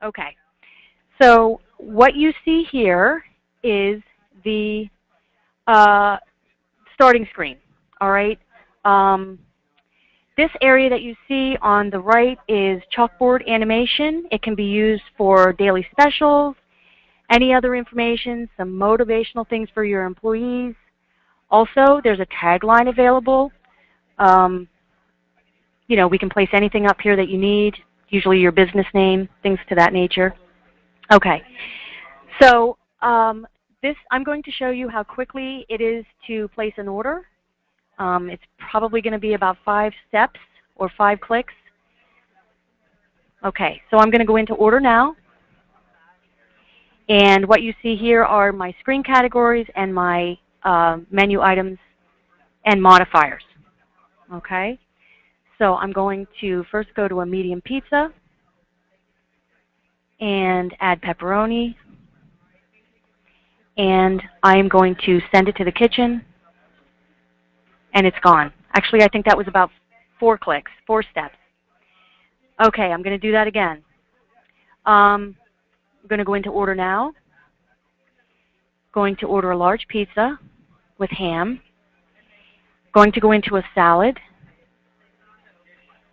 Okay. So what you see here is the starting screen. All right. Um, this area that you see on the right is chalkboard animation. It can be used for daily specials, any other information, some motivational things for your employees. Also, there's a tagline available. Um, you know, we can place anything up here that you need, usually your business name, things to that nature. Okay. So I'm going to show you how quickly it is to place an order. It's probably going to be about 5 steps or 5 clicks. Okay, so I'm going to go into Order Now. And what you see here are my screen categories and my menu items and modifiers. Okay, so I'm going to first go to a medium pizza and add pepperoni. And I am going to send it to the kitchen, and it's gone. Actually, I think that was about 4 clicks, 4 steps. Okay, I'm going to do that again. I'm going to go into Order Now. Going to order a large pizza with ham. Going to go into a salad.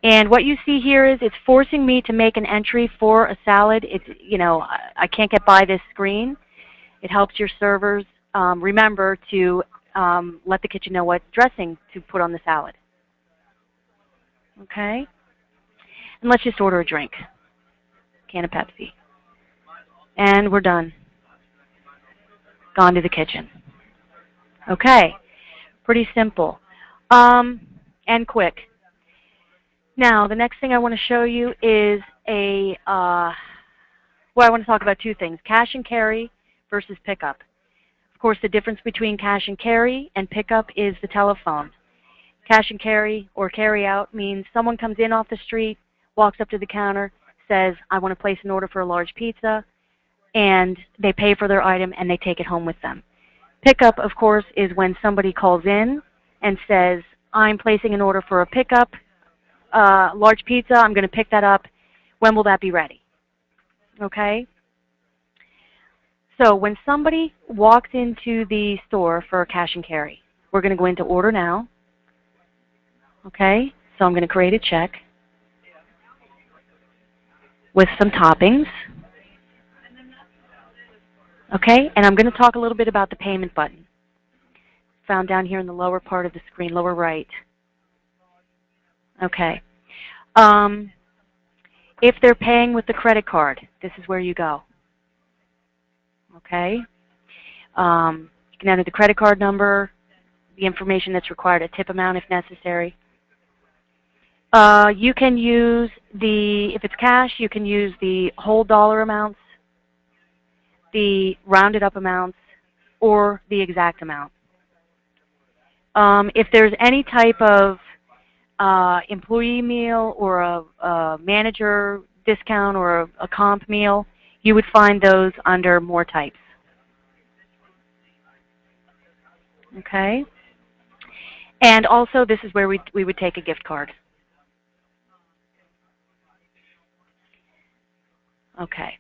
And what you see here is it's forcing me to make an entry for a salad. It's, you know, I can't get by this screen. It helps your servers remember to let the kitchen know what dressing to put on the salad. Okay? And let's just order a drink. Can of Pepsi. And we're done. Gone to the kitchen. Okay. Pretty simple. And quick. Now, the next thing I want to show you is well, I want to talk about 2 things, cash and carry versus pickup. Of course, the difference between cash and carry and pickup is the telephone. Cash and carry or carry out means someone comes in off the street, walks up to the counter, says, I want to place an order for a large pizza, and they pay for their item and they take it home with them. Pickup, of course, is when somebody calls in and says, I'm placing an order for a pickup, large pizza, I'm going to pick that up. When will that be ready? Okay? So when somebody walks into the store for a cash and carry, we're going to go into Order Now. Okay? So I'm going to create a check with some toppings. Okay? And I'm going to talk a little bit about the payment button, found down here in the lower part of the screen, lower right. Okay. If they're paying with the credit card, this is where you go. Okay? You can enter the credit card number, the information that's required, a tip amount if necessary. You can use if it's cash, you can use the whole dollar amounts, the rounded up amounts, or the exact amount. If there's any type of employee meal or a manager discount or a comp meal, you would find those under More Types. Okay? And also, this is where we would take a gift card. Okay.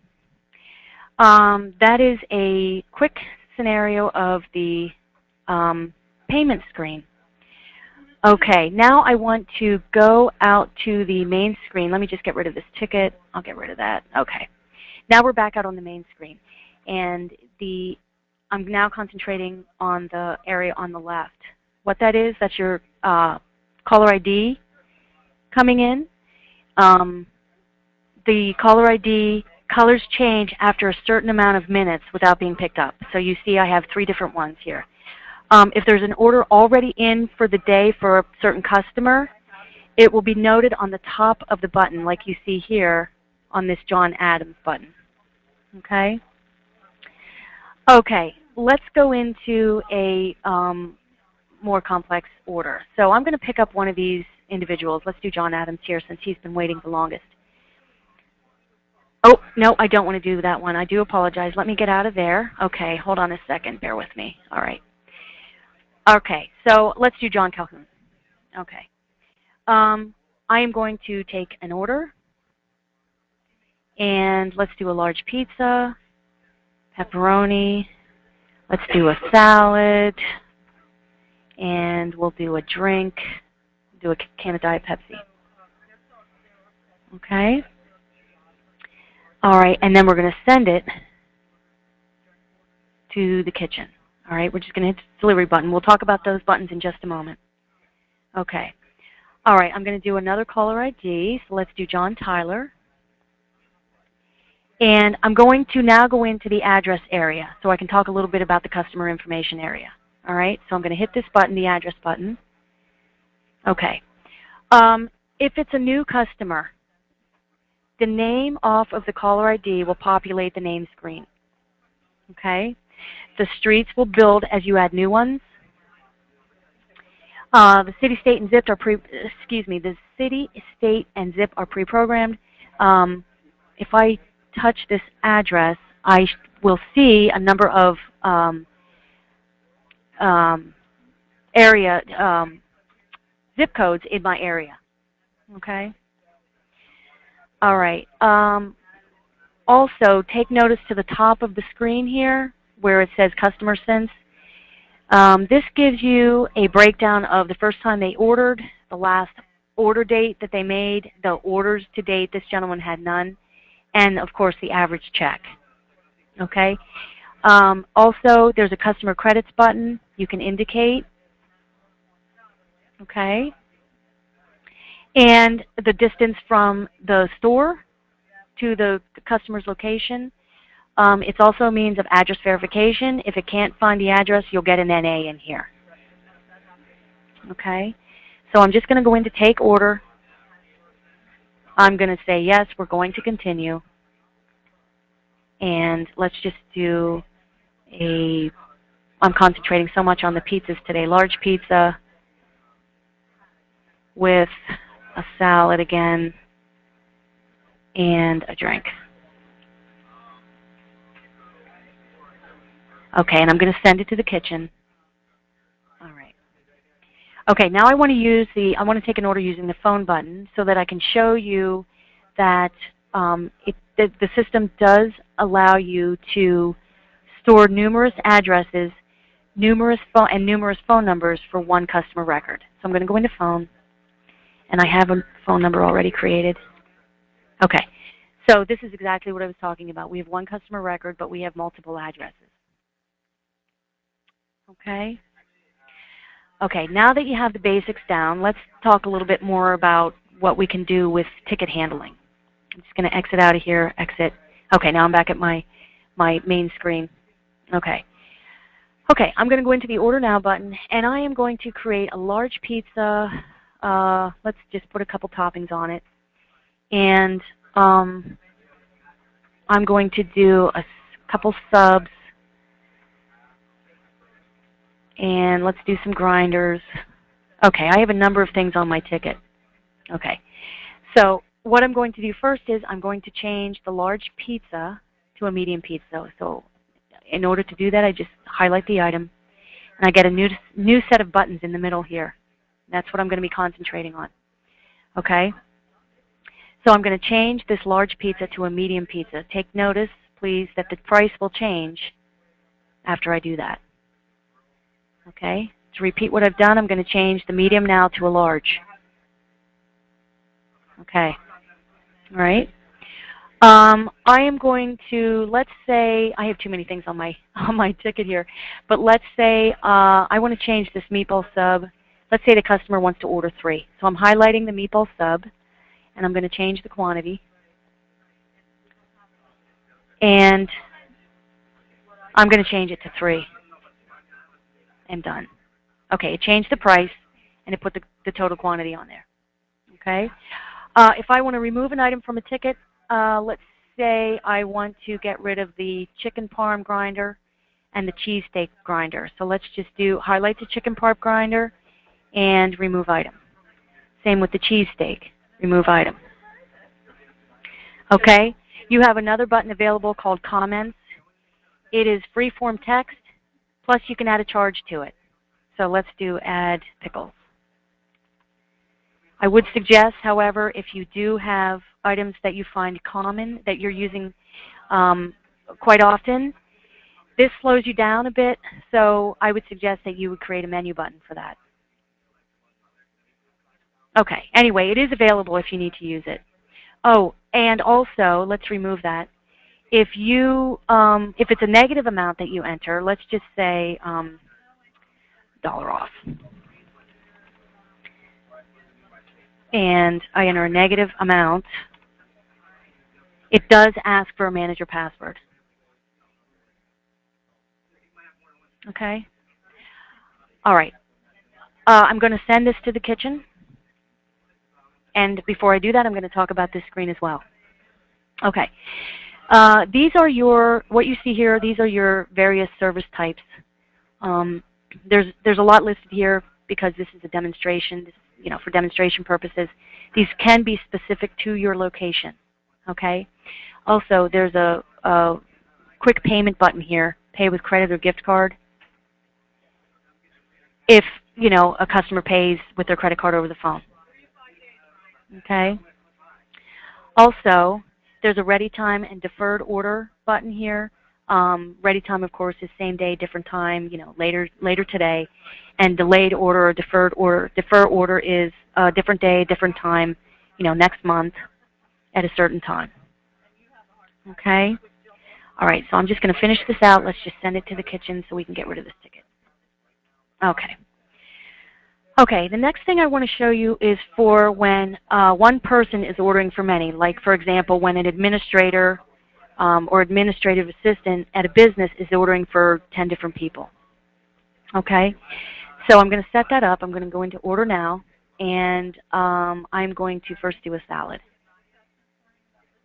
That is a quick scenario of the payment screen. Okay, now I want to go out to the main screen. Let me just get rid of this ticket. I'll get rid of that. Okay. Now we're back out on the main screen. And I'm now concentrating on the area on the left. What that is, that's your caller ID coming in. The caller ID colors change after a certain amount of minutes without being picked up. So you see I have 3 different ones here. If there's an order already in for the day for a certain customer, it will be noted on the top of the button like you see here on this John Adams button. Okay? Okay, let's go into a more complex order. So I'm going to pick up one of these individuals. Let's do John Adams here since he's been waiting the longest. Oh, no, I don't want to do that one. I do apologize. Let me get out of there. Okay, hold on a second. Bear with me. All right. Okay, so let's do John Calhoun. Okay. I am going to take an order. And let's do a large pizza, pepperoni. Let's do a salad. And we'll do a drink. Do a can of Diet Pepsi. Okay? All right, and then we're going to send it to the kitchen. All right, we're just going to hit the delivery button. We'll talk about those buttons in just a moment. Okay. All right, I'm going to do another caller ID. So let's do John Tyler. And I'm going to now go into the address area so I can talk a little bit about the customer information area. All right, so I'm going to hit this button, the address button. Okay. If it's a new customer, the name off of the caller ID will populate the name screen. Okay? The streets will build as you add new ones. The city, state, and zip are the city, state, and zip are pre-programmed. If I touch this address, I will see a number of zip codes in my area. Okay? All right. Also, take notice to the top of the screen here where it says Customer Sense. This gives you a breakdown of the first time they ordered, the last order date that they made, the orders to date. This gentleman had none. And, of course, the average check. Okay? Also, there's a Customer Credits button you can indicate. Okay? And the distance from the store to the customer's location. It's also a means of address verification. If it can't find the address, you'll get an NA in here. Okay? So I'm just going to go into Take Order. I'm going to say, yes, we're going to continue. And let's just do I'm concentrating so much on the pizzas today. Large pizza with a salad again and a drink. Okay, and I'm going to send it to the kitchen. All right. Okay, now I want to take an order using the phone button so that I can show you that the system does allow you to store numerous addresses, numerous phone numbers for one customer record. So I'm going to go into phone, and I have a phone number already created. Okay, so this is exactly what I was talking about. We have one customer record, but we have multiple addresses. Okay? Okay, now that you have the basics down, let's talk a little bit more about what we can do with ticket handling. I'm just going to exit out of here, exit. Okay, now I'm back at my main screen. Okay. Okay, I'm going to go into the Order Now button, and I am going to create a large pizza. Let's just put a couple toppings on it. And I'm going to do a couple subs. And let's do some grinders. Okay, I have a number of things on my ticket. Okay, so what I'm going to do first is I'm going to change the large pizza to a medium pizza. So in order to do that, I just highlight the item, and I get a new set of buttons in the middle here. That's what I'm going to be concentrating on. Okay? So I'm going to change this large pizza to a medium pizza. Take notice, please, that the price will change after I do that. Okay? To repeat what I've done, I'm going to change the medium now to a large. Okay. All right. I am going to, let's say, I have too many things on my ticket here, but let's say I want to change this meatball sub. Let's say the customer wants to order 3. So I'm highlighting the meatball sub, and I'm going to change the quantity. And I'm going to change it to 3. And done. Okay, it changed the price, and it put the total quantity on there. Okay? If I want to remove an item from a ticket, let's say I want to get rid of the chicken parm grinder and the cheesesteak grinder. So let's just highlight the chicken parm grinder and remove item. Same with the cheesesteak, remove item. Okay? You have another button available called Comments. It is free-form text, plus you can add a charge to it. So let's do Add Pickles. I would suggest, however, if you do have items that you find common that you're using quite often, this slows you down a bit, so I would suggest that you would create a menu button for that. Okay, anyway, it is available if you need to use it. Oh, and also, let's remove that. If it's a negative amount that you enter, let's just say dollar off. And I enter a negative amount, it does ask for a manager password. Okay? All right. I'm going to send this to the kitchen. And before I do that, I'm going to talk about this screen as well. Okay. These are what you see here, these are your various service types. There's a lot listed here because this is a demonstration, for demonstration purposes. These can be specific to your location. Okay? Also, there's a quick payment button here, pay with credit or gift card. If, a customer pays with their credit card over the phone. Okay? Also, there's a ready time and deferred order button here. Ready time, of course, is same day, different time, later today. And delayed order or deferred order. Defer order is a different day, different time, next month at a certain time. Okay? All right, so I'm just going to finish this out. Let's just send it to the kitchen so we can get rid of this ticket. Okay. Okay, the next thing I want to show you is for when one person is ordering for many. Like, for example, when an administrator or administrative assistant at a business is ordering for 10 different people. Okay? So I'm going to set that up. I'm going to go into Order Now, and I'm going to first do a salad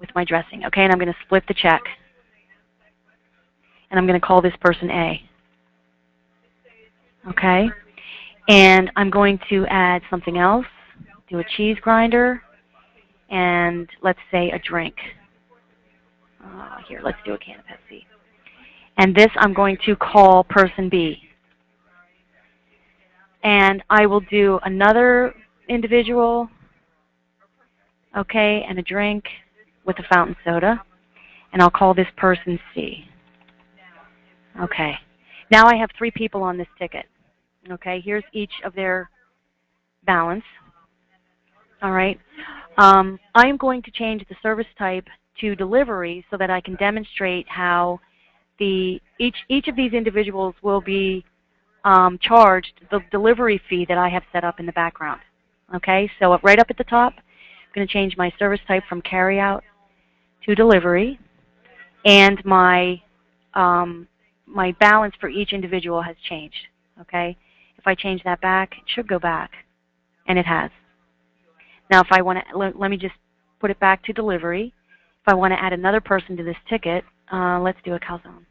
with my dressing. Okay, and I'm going to split the check. And I'm going to call this person A. Okay? And I'm going to add something else, do a cheese grinder, and let's say a drink. Here, let's do a can of Pepsi. And this I'm going to call person B. And I will do another individual, okay, and a drink with a fountain soda. And I'll call this person C. Okay. Now I have 3 people on this ticket. Okay, here's each of their balance. All right. I'm going to change the service type to delivery so that I can demonstrate how each of these individuals will be charged the delivery fee that I have set up in the background. Okay, so right up at the top, I'm going to change my service type from carryout to delivery, and my balance for each individual has changed. Okay. If I change that back, it should go back, and it has. Now, if I want to, let me just put it back to delivery. If I want to add another person to this ticket, let's do a calzone.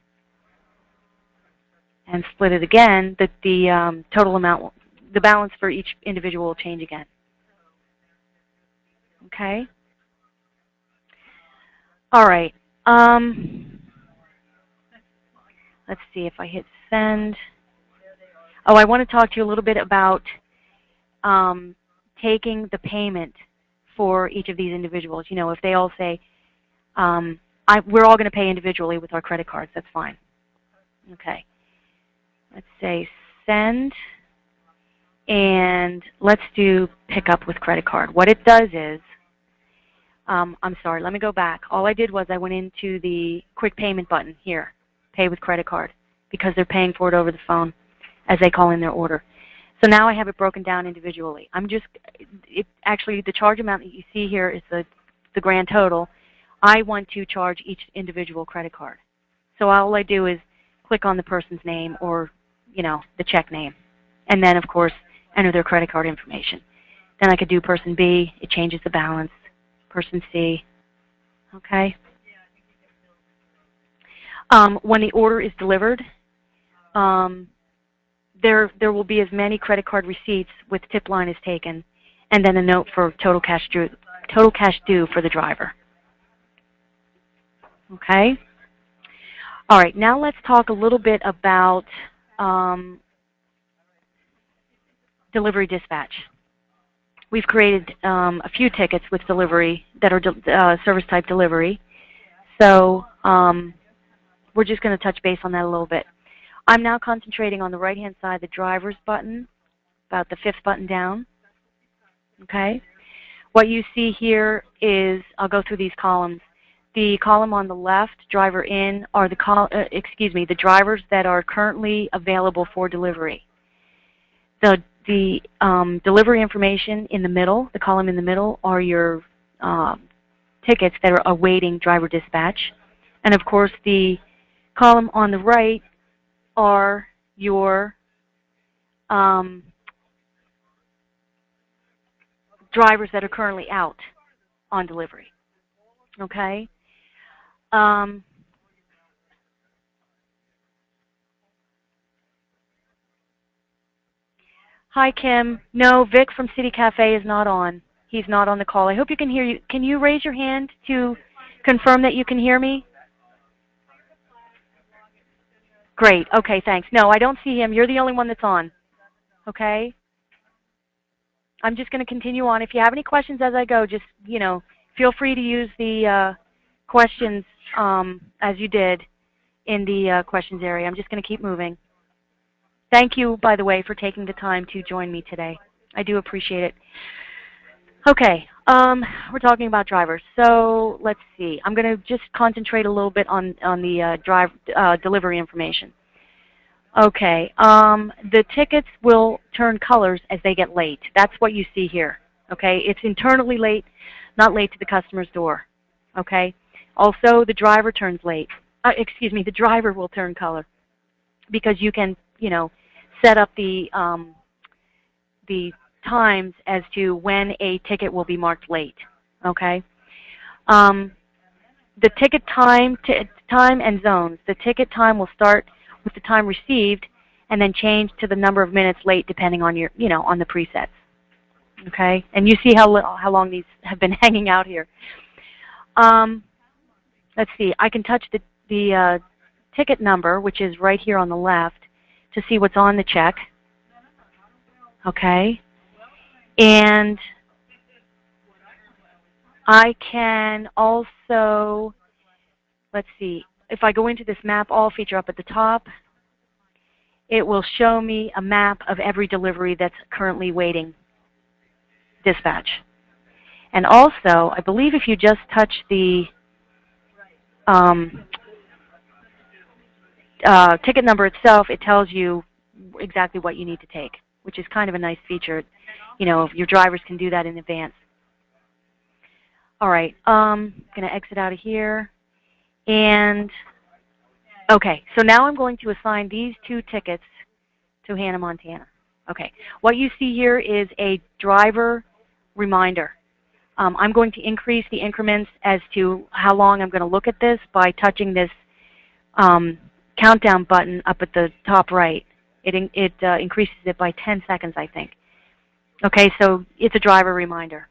And split it again, the total amount, the balance for each individual will change again. Okay? All right. Let's see if I hit send. Oh, I want to talk to you a little bit about taking the payment for each of these individuals. If they all say, we're all going to pay individually with our credit cards, that's fine. Okay. Let's say send, and let's do pick up with credit card. What it does is, I'm sorry, let me go back. All I did was I went into the quick payment button here, pay with credit card, because they're paying for it over the phone as they call in their order. So now I have it broken down individually. Actually, the charge amount that you see here is the grand total. I want to charge each individual credit card. So all I do is click on the person's name or, the check name. And then, of course, enter their credit card information. Then I could do person B. It changes the balance. Person C. Okay? When the order is delivered, there will be as many credit card receipts with tip line as taken, and then a note for total cash due for the driver. Okay? All right, now let's talk a little bit about delivery dispatch. we've created a few tickets with delivery that are service type delivery. So we're just going to touch base on that a little bit. I'm now concentrating on the right-hand side, the driver's button, about the 5th button down. Okay. What you see here is, I'll go through these columns. The column on the left, driver in, are the drivers that are currently available for delivery. The delivery information in the middle, the column in the middle, are your tickets that are awaiting driver dispatch. And of course, the column on the right are your drivers that are currently out on delivery. Okay? Hi, Kim. No, Vic from City Cafe is not on. He's not on the call. I hope you can hear you. Can you raise your hand to confirm that you can hear me? Great. Okay, thanks. No, I don't see him. You're the only one that's on. Okay? I'm just going to continue on. If you have any questions as I go, just, feel free to use the questions as you did in the questions area. I'm just going to keep moving. Thank you, by the way, for taking the time to join me today. I do appreciate it. Okay, we're talking about drivers. So let's see. I'm going to just concentrate a little bit on the delivery information. Okay, the tickets will turn colors as they get late. That's what you see here. Okay, it's internally late, not late to the customer's door. Okay, also the driver turns late. The driver will turn color because you can, set up the times as to when a ticket will be marked late. Okay, the ticket time and zones. The ticket time will start with the time received, and then change to the number of minutes late depending on your, on the presets. Okay, and you see how long these have been hanging out here. Let's see. I can touch the ticket number, which is right here on the left, to see what's on the check. Okay, and I can also, let's see. If I go into this Map All feature up at the top, it will show me a map of every delivery that's currently waiting dispatch. And also, I believe if you just touch the ticket number itself, it tells you exactly what you need to take, which is kind of a nice feature. Your drivers can do that in advance. All right, I'm going to exit out of here. And, okay, so now I'm going to assign these 2 tickets to Hannah, Montana. Okay, what you see here is a driver reminder. I'm going to increase the increments as to how long I'm going to look at this by touching this countdown button up at the top right. It increases it by 10 seconds, I think. Okay, so it's a driver reminder.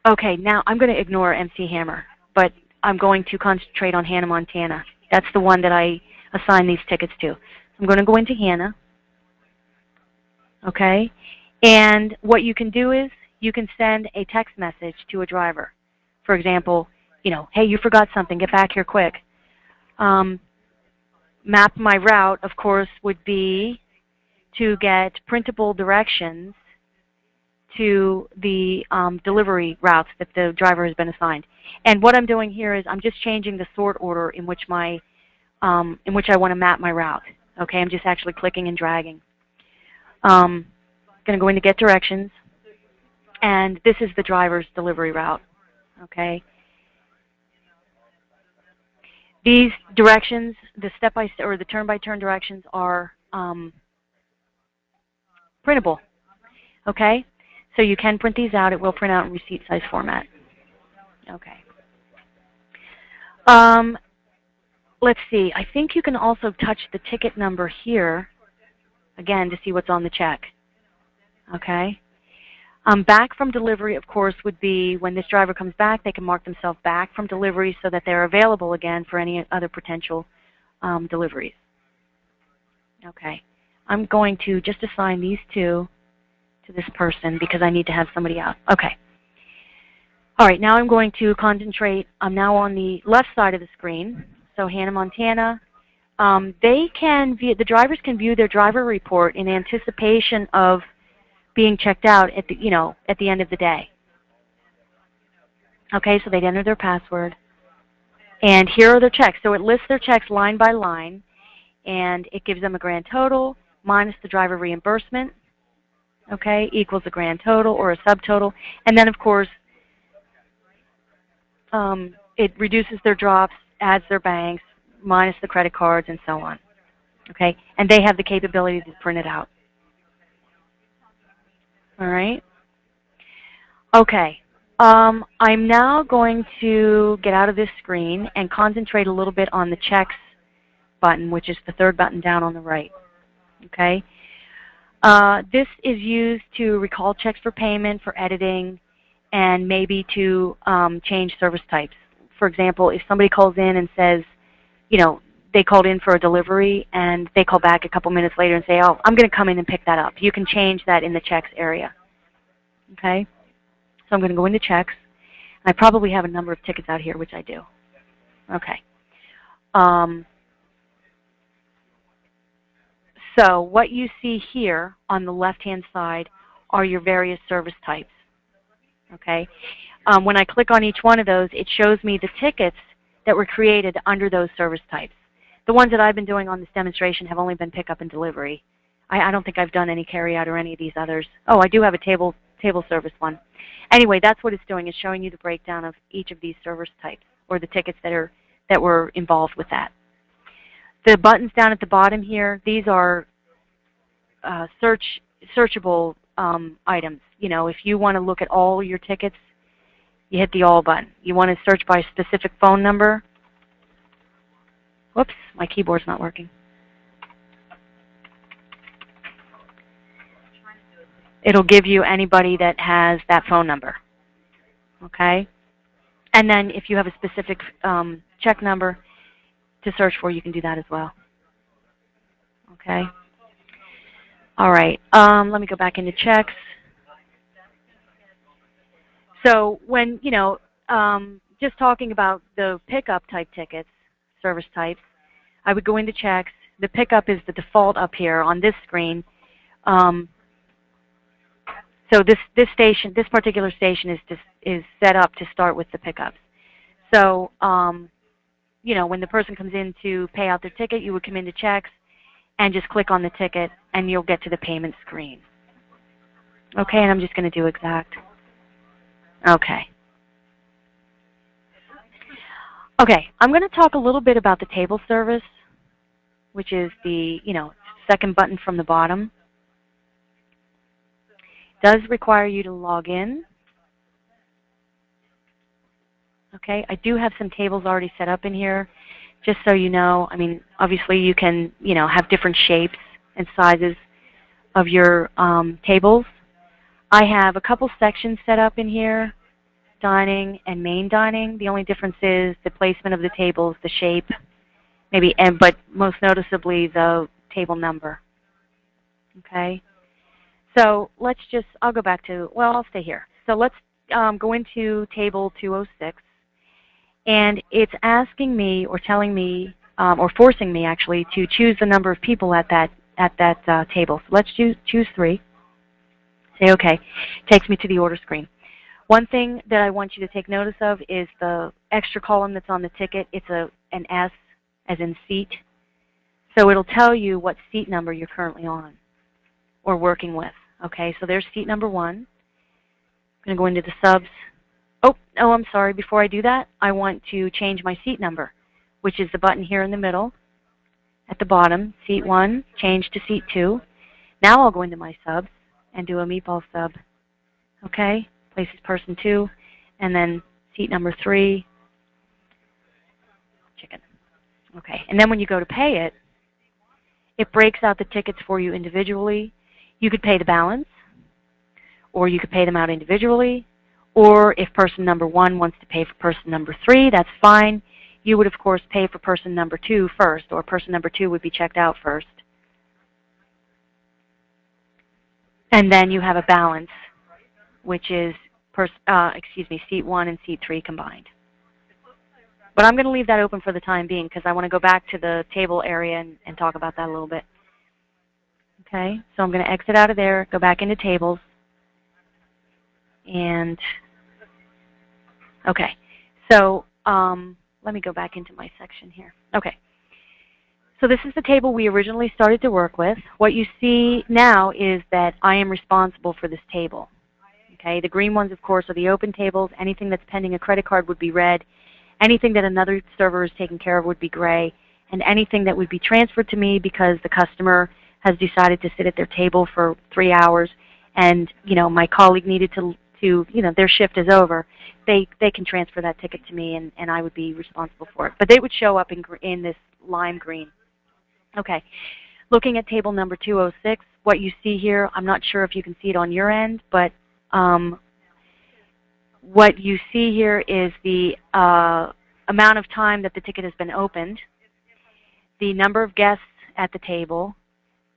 Okay, now I'm going to ignore MC Hammer, but I'm going to concentrate on Hannah, Montana. That's the one that I assign these tickets to. I'm going to go into Hannah. Okay, and what you can do is you can send a text message to a driver. For example, hey, you forgot something, get back here quick. Map my route, of course, would be to get printable directions to the delivery routes that the driver has been assigned. And what I'm doing here is I'm just changing the sort order in which I want to map my route. Okay, I'm just actually clicking and dragging. Going to go into Get Directions, and this is the driver's delivery route. Okay. These directions, the step-by-step or the turn-by-turn directions, are printable. Okay. So you can print these out. It will print out in receipt size format. Okay. Let's see. I think you can also touch the ticket number here, again, to see what's on the check. Okay. Back from delivery, of course, would be when this driver comes back, they can mark themselves back from delivery so that they're available again for any other potential deliveries. Okay. I'm going to just assign these two to this person because I need to have somebody out. Okay. All right, now I'm going to concentrate. I'm now on the left side of the screen. So Hannah Montana. The drivers can view their driver report in anticipation of being checked out at the end of the day. Okay, so they'd enter their password. And here are their checks. So it lists their checks line by line, and it gives them a grand total minus the driver reimbursement, okay, equals a grand total or a subtotal. And then, of course, it reduces their drops, adds their banks, minus the credit cards, and so on. Okay, and they have the capability to print it out. All right. Okay. I'm now going to get out of this screen and concentrate a little bit on the checks button, which is the third button down on the right. Okay. This is used to recall checks for payment, for editing, and maybe to change service types. For example, if somebody calls in and says, they called in for a delivery and they call back a couple minutes later and say, oh, I'm going to come in and pick that up. You can change that in the checks area. Okay? So I'm going to go into checks. I probably have a number of tickets out here, which I do. Okay. So what you see here on the left-hand side are your various service types. Okay? When I click on each one of those, it shows me the tickets that were created under those service types. The ones that I've been doing on this demonstration have only been pickup and delivery. I don't think I've done any carryout or any of these others. Oh, I do have a table service one. Anyway, that's what it's doing. It's showing you the breakdown of each of these service types, or the tickets that were involved with that. The buttons down at the bottom here, these are searchable items. If you want to look at all your tickets, you hit the All button. You want to search by specific phone number. Whoops, my keyboard's not working. It'll give you anybody that has that phone number. Okay? And then if you have a specific check number to search for, you can do that as well. Okay? All right. Let me go back into checks. So when, just talking about the pickup type tickets, service types, I would go into checks. The pickup is the default up here on this screen. So this particular station is set up to start with the pickups. So, when the person comes in to pay out their ticket, you would come into checks and just click on the ticket, and you'll get to the payment screen. Okay, and I'm just going to do exact. Okay. Okay, I'm going to talk a little bit about the table service, which is the, second button from the bottom. It does require you to log in. Okay, I do have some tables already set up in here, just so you know. I mean, obviously you can, have different shapes and sizes of your tables. I have a couple sections set up in here, dining and main dining. The only difference is the placement of the tables, the shape, maybe, but most noticeably the table number. Okay? So let's I'll go back to, I'll stay here. So let's go into table 206. And it's asking me, or telling me, or forcing me actually, to choose the number of people at that table. So let's choose 3. Say OK. Takes me to the order screen. One thing that I want you to take notice of is the extra column that's on the ticket. It's an S, as in seat. So it'll tell you what seat number you're currently on or working with. Okay, so there's seat number 1. I'm going to go into the subs. Oh, I'm sorry. Before I do that, I want to change my seat number, which is the button here in the middle at the bottom. Seat 1, change to seat 2. Now I'll go into my subs and do a meatball sub. Okay, places person 2, and then seat number 3, chicken. Okay, and then when you go to pay it, it breaks out the tickets for you individually. You could pay the balance, or you could pay them out individually, or if person number 1 wants to pay for person number 3, that's fine. you would, of course, pay for person number 2 first, or person number 2 would be checked out first. And then you have a balance, which is, seat 1 and seat 3 combined. But I'm going to leave that open for the time being because I want to go back to the table area and talk about that a little bit. Okay, so I'm going to exit out of there, go back into tables, and okay, so let me go back into my section here. Okay, so this is the table we originally started to work with. What you see now is that I am responsible for this table. Okay, the green ones, of course, are the open tables. Anything that's pending a credit card would be red. Anything that another server is taking care of would be gray. And anything that would be transferred to me because the customer has decided to sit at their table for 3 hours and, you know, my colleague needed to you know, their shift is over, they can transfer that ticket to me and I would be responsible for it. But they would show up in this lime green. Okay, looking at table number 206, what you see here, I'm not sure if you can see it on your end, but what you see here is the amount of time that the ticket has been opened, the number of guests at the table,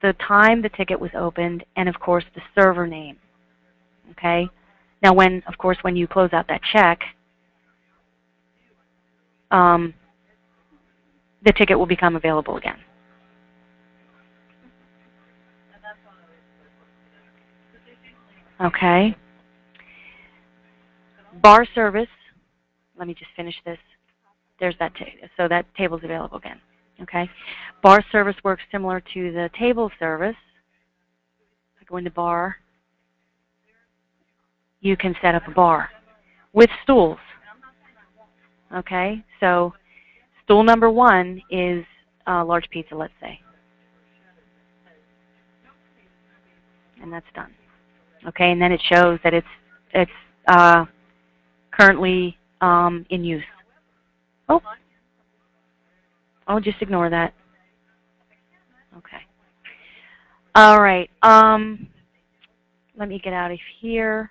the time the ticket was opened, and of course the server name. Okay? Now of course, when you close out that check, the ticket will become available again. Okay. Bar service, let me just finish this. There's that so that table's available again. Okay. Bar service works similar to the table service. I go into bar. You can set up a bar with stools. Okay, so stool number 1 is large pizza, let's say. And that's done. Okay, and then it shows that it's currently in use. Oh, just ignore that. Okay. All right. Let me get out of here.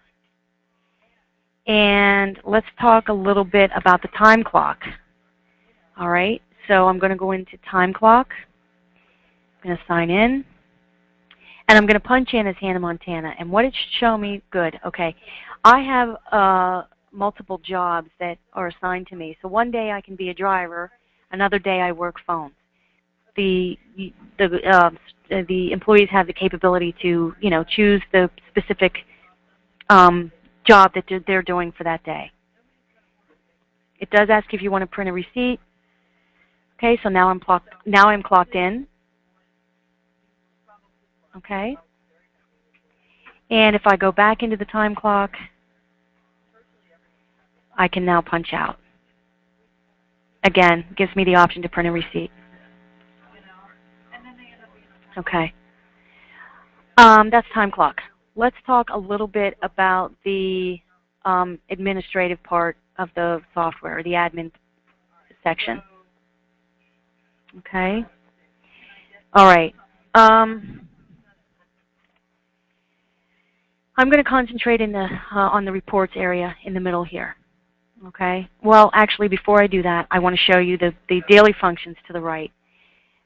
And let's talk a little bit about the time clock. All right, so I'm going to go into time clock. I'm going to sign in. And I'm going to punch in as Hannah Montana. And what it should show me, good, okay. I have multiple jobs that are assigned to me. So one day I can be a driver. Another day I work phones. The employees have the capability to, you know, choose the specific job that they're doing for that day. It does ask if you want to print a receipt. Okay, so now I'm clocked in. Okay. And if I go back into the time clock, I can now punch out. Again, gives me the option to print a receipt. Okay. That's time clock. Let's talk a little bit about the administrative part of the software, the admin section. Okay. All right. I'm going to concentrate on the reports area in the middle here. Okay. Well, actually, before I do that, I want to show you the daily functions to the right.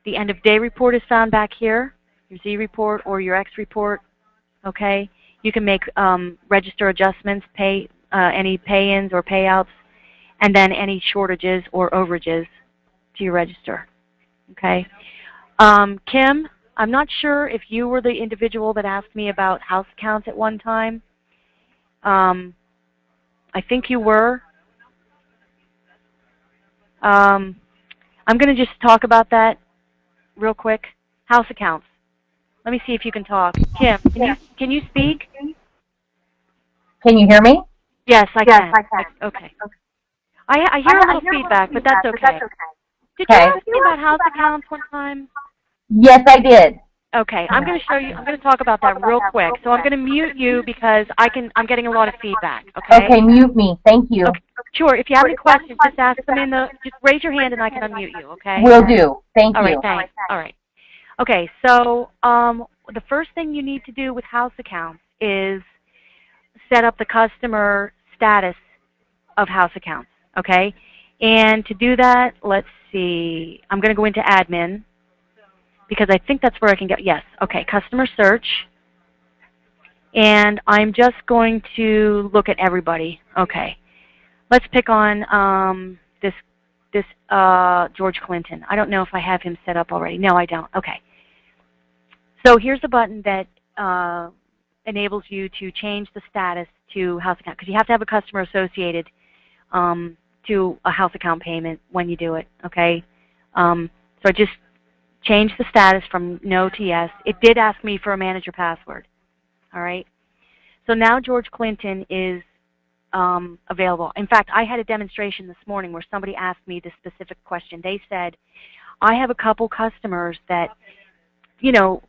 The end of day report is found back here, your Z report or your X report. Okay. You can make register adjustments, pay any pay-ins or payouts, and then any shortages or overages to your register. Okay. Kim, I'm not sure if you were the individual that asked me about house accounts at one time. I think you were. I'm going to just talk about that real quick. House accounts. Let me see if you can talk. Kim, can you speak? Can you hear me? Yes, I can. Okay. I hear a little feedback, but that's okay. Did you ask me about house accounts one time? Yes, I did. Okay, I'm going to show you. I'm going to talk about that real quick. So I'm going to mute you because I'm getting a lot of feedback. Okay. Okay, mute me. Thank you. Okay, sure. If you have any questions, just ask them just raise your hand and I can unmute you. Okay. Will do. Thank you. All right. Thanks. All right. Okay. So the first thing you need to do with house accounts is set up the customer status of house accounts. Okay. And to do that, let's see. I'm going to go into admin because I think that's where I can get, yes, okay, customer search. And I'm just going to look at everybody. Okay. Let's pick on this George Clinton. I don't know if I have him set up already. No, I don't. Okay. So here's the button that enables you to change the status to house account, because you have to have a customer associated to a house account payment when you do it. Okay. So I just changed the status from no to yes. It did ask me for a manager password. All right. So now George Clinton is available. In fact, I had a demonstration this morning where somebody asked me this specific question. They said, I have a couple customers that, you know,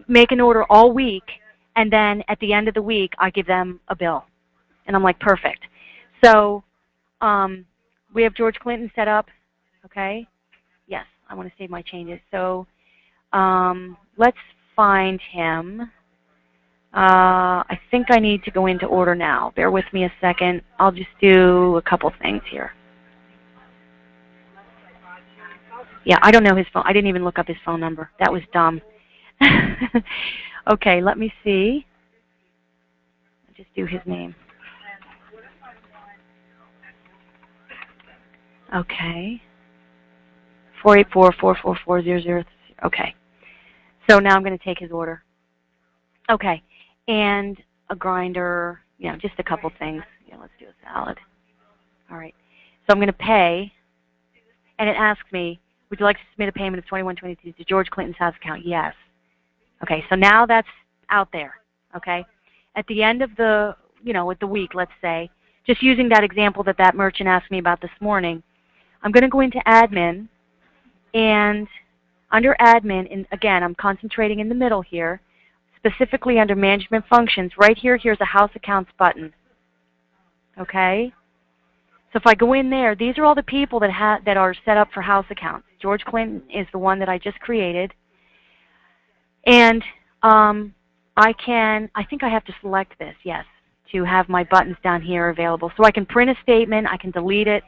make an order all week, and then at the end of the week, I give them a bill. And I'm like, perfect. So we have George Clinton set up. Okay. Yes, I want to save my changes. So let's find him. I think I need to go into order now. Bear with me a second. I'll just do a couple things here. Yeah, I don't know his phone. I didn't even look up his phone number. That was dumb. Okay, let me see. I'll just do his name. Okay. 484-444-00. Okay. So now I'm going to take his order. Okay. And a grinder, you know, just a couple things. Yeah, let's do a salad. All right. So I'm going to pay, and it asks me, would you like to submit a payment of $21.22 to George Clinton's house account? Yes. Okay, so now that's out there. Okay. At the end of the, you know, with the week, let's say, just using that example that that merchant asked me about this morning, I'm going to go into admin, and under admin, and again, I'm concentrating in the middle here, specifically under management functions, right here, here's a house accounts button. Okay? So if I go in there, these are all the people that that are set up for house accounts. George Clinton is the one that I just created. And I think I have to select this, yes, to have my buttons down here available. So I can print a statement, I can delete it,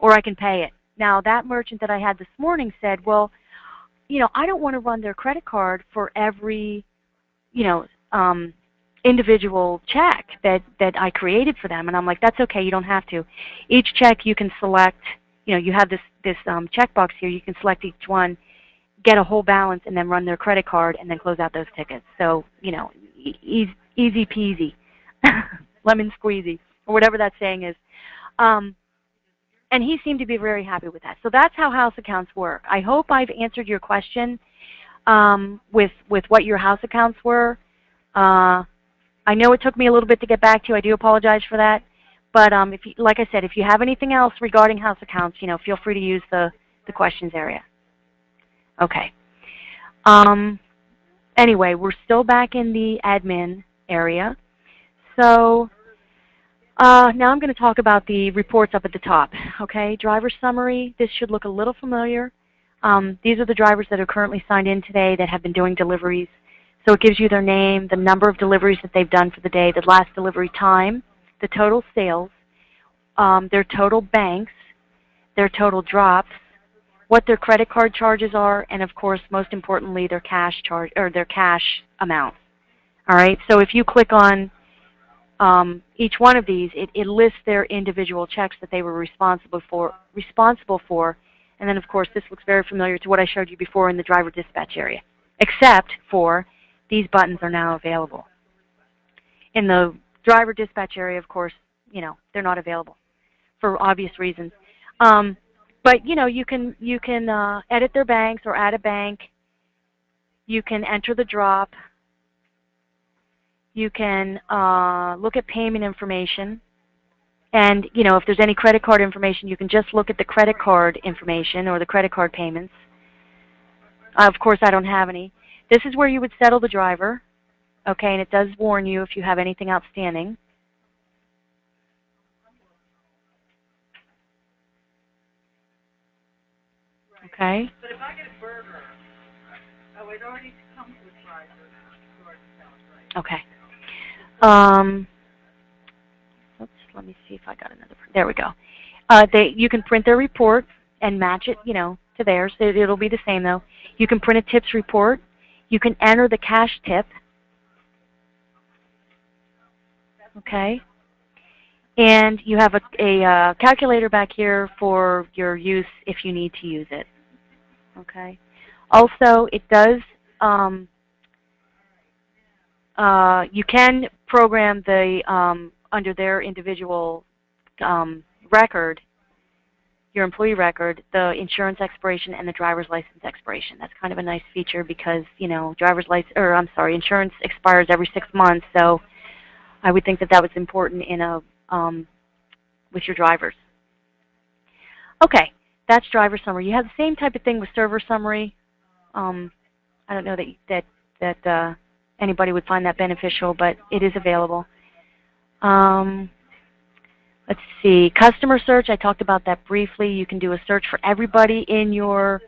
or I can pay it. Now that merchant that I had this morning said, well, you know, I don't want to run their credit card for every, you know, individual check that I created for them. And I'm like, that's okay, you don't have to. Each check you can select, you know, you have this checkbox here, you can select each one, get a whole balance, and then run their credit card, and then close out those tickets. So, you know, easy peasy, lemon squeezy, or whatever that saying is. And he seemed to be very happy with that. So that's how house accounts work. I hope I've answered your question with what your house accounts were. I know it took me a little bit to get back to you. I do apologize for that. But if you, like I said, if you have anything else regarding house accounts, you know, feel free to use the questions area. Okay. Anyway, we're still back in the admin area. So now I'm going to talk about the reports up at the top. Okay, driver summary. This should look a little familiar. These are the drivers that are currently signed in today that have been doing deliveries. So it gives you their name, the number of deliveries that they've done for the day, the last delivery time, the total sales, their total banks, their total drops, what their credit card charges are, and of course, most importantly, their cash charge or their cash amount. All right. So if you click on each one of these, it lists their individual checks that they were responsible for, and then of course, this looks very familiar to what I showed you before in the driver dispatch area, except for these buttons are now available. In the driver dispatch area, of course, you know, they're not available for obvious reasons. But you know, you can edit their banks or add a bank. You can enter the drop. You can look at payment information. And you know, if there's any credit card information, you can just look at the credit card information or the credit card payments. Of course, I don't have any. This is where you would settle the driver. Okay, and it does warn you if you have anything outstanding. Okay. But if I get a burger, oh, it already comes with fries. Okay. Oops, let me see if I got another. There we go. You can print their report and match it, to theirs. It'll be the same though. You can print a tips report. You can enter the cash tip. Okay. And you have a calculator back here for your use if you need to use it. Okay. Also, it does. You can program the under their individual record, your employee record, the insurance expiration and the driver's license expiration. That's kind of a nice feature because insurance expires every 6 months. So I would think that that was important in a with your drivers. Okay, that's driver summary. You have the same type of thing with server summary. I don't know that anybody would find that beneficial, but it is available. Let's see, customer search, I talked about that briefly. You can do a search for everybody in your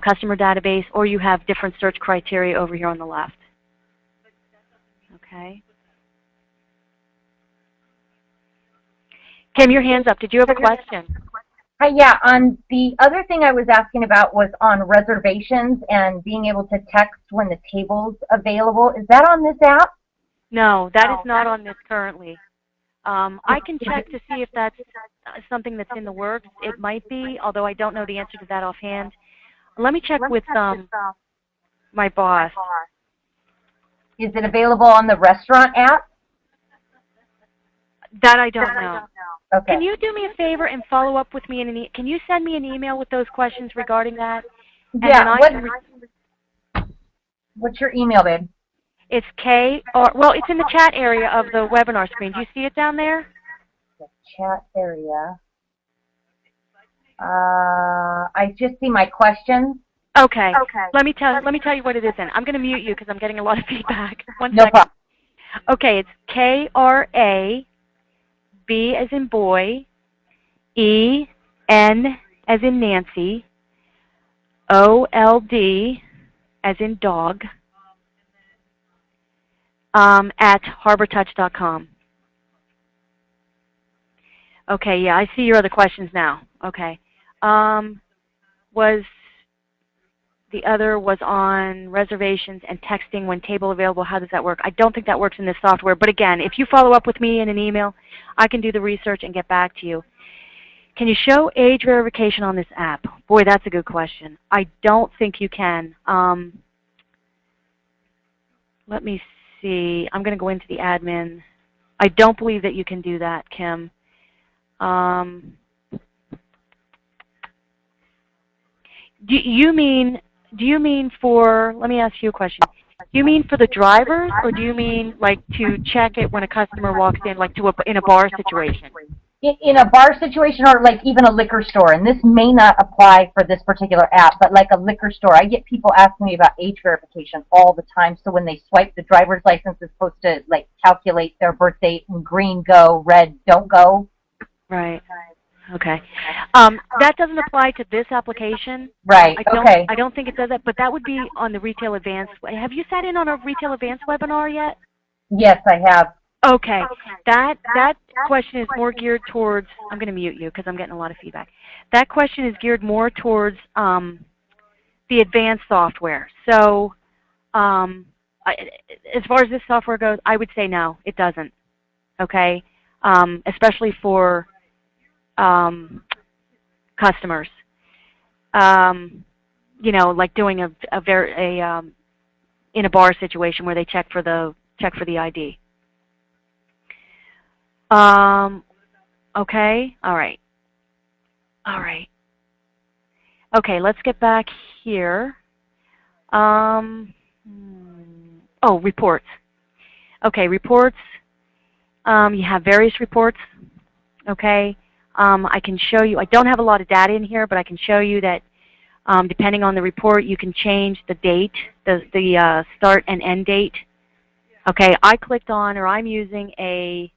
customer database, or you have different search criteria over here on the left. Okay. Kim, your hand's up. Did you have a question? Hi, yeah, the other thing I was asking about was on reservations and being able to text when the table's available. Is that on this app? No, that is not on this currently. I can check to see if that's something that's in the works. It might be, although I don't know the answer to that offhand. Let me check with my boss. Is it available on the restaurant app? That I don't know. Okay. Can you do me a favor and follow up with me can you send me an email with those questions regarding that? Yeah. What's your email, babe? It's it's in the chat area of the webinar screen. Do you see it down there? The chat area. I just see my questions. Okay. Let me tell you what it is then. I'm going to mute you because I'm getting a lot of feedback. One No second. problem. Okay, it's KRA, B as in boy, E, N as in Nancy, OLD as in dog, at harbortouch.com. Okay, yeah, I see your other questions now. Okay. The other was on reservations and texting when table available. How does that work? I don't think that works in this software. But again, if you follow up with me in an email, I can do the research and get back to you. Can you show age verification on this app? Boy, that's a good question. I don't think you can. Let me see. I'm going to go into the admin. I don't believe that you can do that, Kim. Do you mean for, let me ask you a question. Do you mean for the drivers, or do you mean like to check it when a customer walks in, like in a bar situation? In a bar situation, or like even a liquor store, and this may not apply for this particular app, but like a liquor store, I get people asking me about age verification all the time. So when they swipe, the driver's license is supposed to like calculate their birth date, and green go, red don't go. Right. Okay. That doesn't apply to this application. Right. Okay. I don't think it does that, but that would be on the Retail Advanced. Have you sat in on a Retail Advanced webinar yet? Yes, I have. Okay. That question is more geared towards, I'm going to mute you because I'm getting a lot of feedback. That question is geared more towards the advanced software. So as far as this software goes, I would say no, it doesn't. Okay? Especially for customers. You know, like doing in a bar situation where they check for the ID. Okay, all right. Okay, let's get back here. Oh, reports. Okay, reports. You have various reports. Okay, I can show you. I don't have a lot of data in here, but I can show you that depending on the report, you can change the date, the start and end date. Okay, I clicked on, or I'm using a,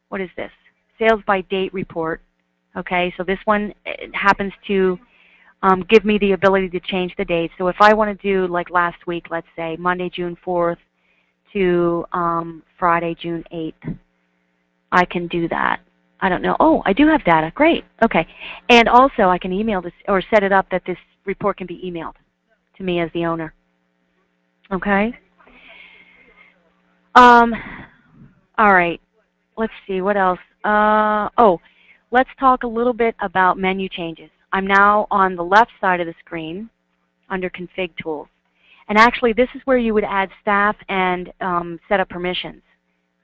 what is this? Sales by date report. Okay, so this one happens to give me the ability to change the date. So if I want to do like last week, let's say Monday, June 4th to Friday, June 8th, I can do that. I don't know. Oh, I do have data. Great. Okay. And also, I can email this or set it up that this report can be emailed to me as the owner. Okay. All right. Let's see. What else? Oh, let's talk a little bit about menu changes. I'm now on the left side of the screen under Config Tools. And actually, this is where you would add staff and set up permissions.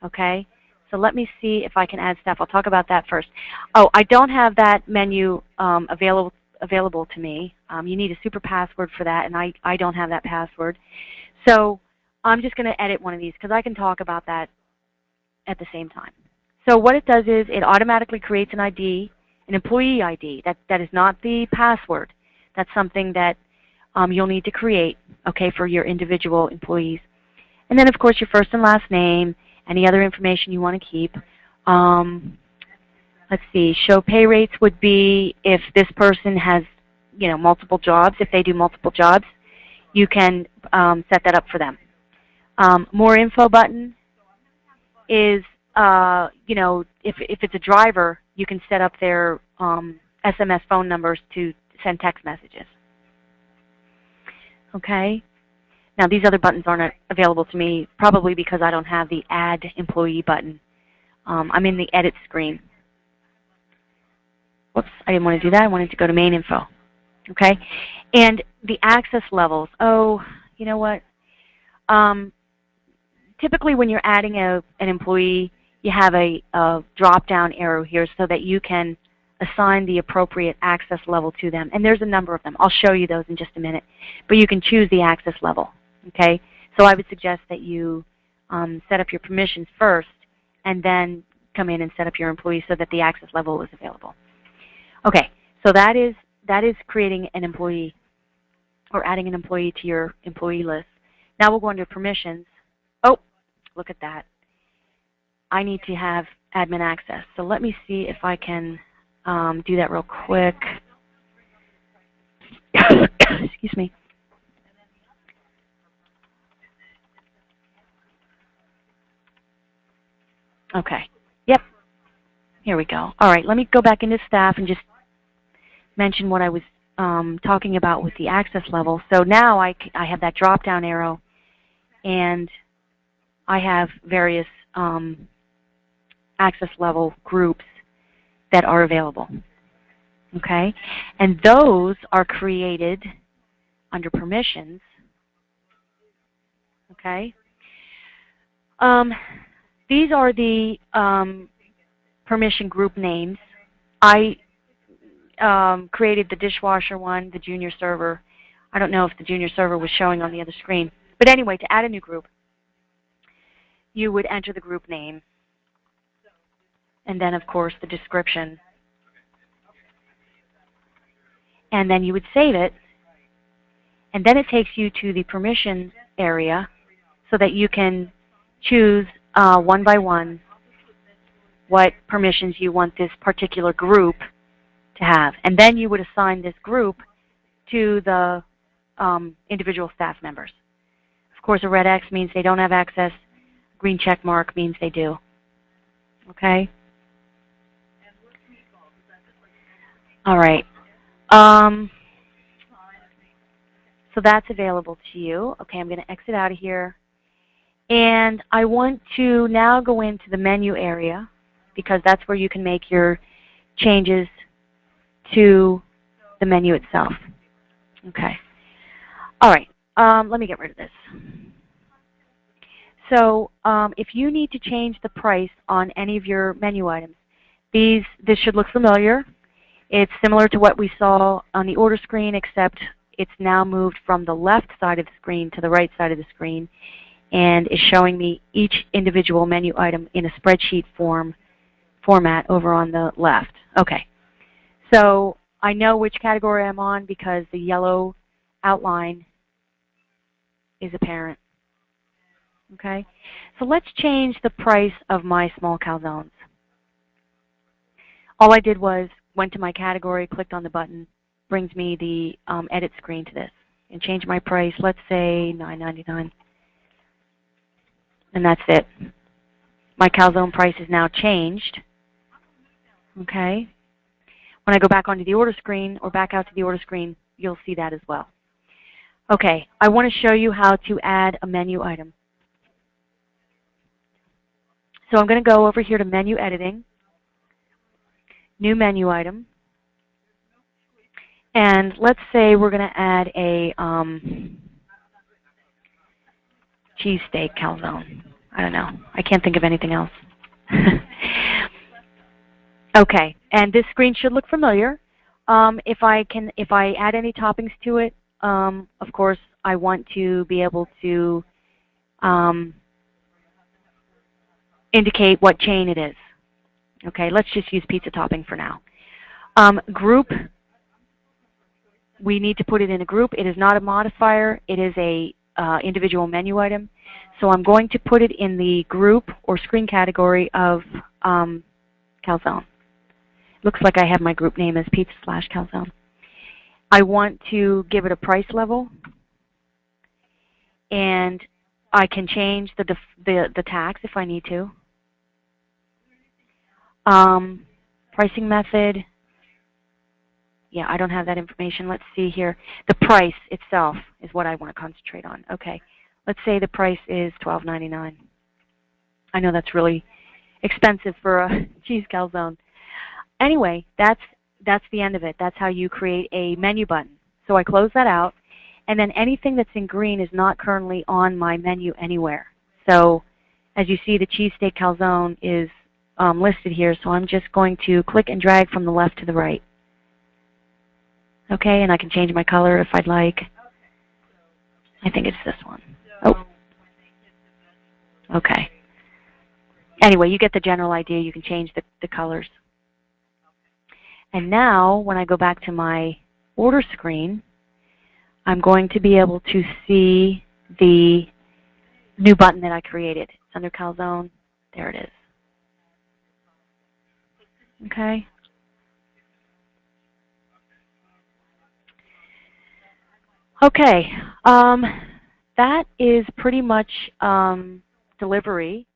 Okay? So let me see if I can add staff. I'll talk about that first. Oh, I don't have that menu available to me. You need a super password for that, and I don't have that password. So I'm just going to edit one of these because I can talk about that at the same time. So what it does is it automatically creates an ID, an employee ID. That is not the password. That's something that you'll need to create, okay, for your individual employees. And then, of course, your first and last name, any other information you want to keep. Let's see, show pay rates would be if this person has, multiple jobs. If they do multiple jobs, you can set that up for them. More info button is, if it's a driver, you can set up their SMS phone numbers to send text messages. Okay? Now, these other buttons aren't available to me, probably because I don't have the Add Employee button. I'm in the Edit screen. Whoops, I didn't want to do that. I wanted to go to Main Info. Okay? And the access levels. Oh, you know what? Typically, when you're adding an employee, you have a drop-down arrow here so that you can assign the appropriate access level to them. And there's a number of them. I'll show you those in just a minute. But you can choose the access level. Okay? So I would suggest that you set up your permissions first and then come in and set up your employee so that the access level is available. Okay, so that is creating an employee or adding an employee to your employee list. Now we'll go under permissions. Oh, look at that. I need to have admin access. So let me see if I can do that real quick. Excuse me. Okay. Yep. Here we go. All right, let me go back into staff and just mention what I was talking about with the access level. So now I have that drop-down arrow, and I have various access level groups that are available. Okay? And those are created under permissions. Okay? These are the permission group names. I created the dishwasher one, the junior server. I don't know if the junior server was showing on the other screen. But anyway, to add a new group, you would enter the group name. And then, of course, the description. And then you would save it. And then it takes you to the permission area so that you can choose one by one what permissions you want this particular group to have. And then you would assign this group to the individual staff members. Of course, a red X means they don't have access. A green check mark means they do. Okay? All right. So that's available to you. Okay, I'm going to exit out of here. And I want to now go into the menu area because that's where you can make your changes to the menu itself. Okay. All right. Let me get rid of this. So if you need to change the price on any of your menu items, this should look familiar. It's similar to what we saw on the order screen, except it's now moved from the left side of the screen to the right side of the screen, and is showing me each individual menu item in a spreadsheet format over on the left. Okay. So I know which category I'm on because the yellow outline is apparent. Okay? So let's change the price of my small calzones. All I did was went to my category, clicked on the button, brings me the edit screen to this, and change my price. Let's say $9.99. And that's it. My calzone price is now changed. Okay. When I go back onto the order screen or back out to the order screen, you'll see that as well. Okay, I want to show you how to add a menu item. So I'm going to go over here to Menu Editing, New Menu Item, and let's say we're going to add a cheesesteak calzone. I don't know. I can't think of anything else. Okay, and this screen should look familiar. If I add any toppings to it, of course, I want to be able to indicate what chain it is. Okay, let's just use pizza topping for now. Group, we need to put it in a group. It is not a modifier. It is a individual menu item. So I'm going to put it in the group or screen category of calzone. Looks like I have my group name as pizza/calzone. I want to give it a price level, and I can change the tax if I need to. Pricing method, yeah, I don't have that information. Let's see here. The price itself is what I want to concentrate on. Okay, let's say the price is $12.99. I know that's really expensive for a cheese calzone. Anyway, that's the end of it. That's how you create a menu button. So I close that out, and then anything that's in green is not currently on my menu anywhere. So as you see, the cheesesteak calzone is listed here, so I'm just going to click and drag from the left to the right. Okay, and I can change my color if I'd like. I think it's this one. Oh. Okay. Anyway, you get the general idea. You can change the colors. And now, when I go back to my order screen, I'm going to be able to see the new button that I created. It's under calzone. There it is. Okay. Okay. That is pretty much delivery.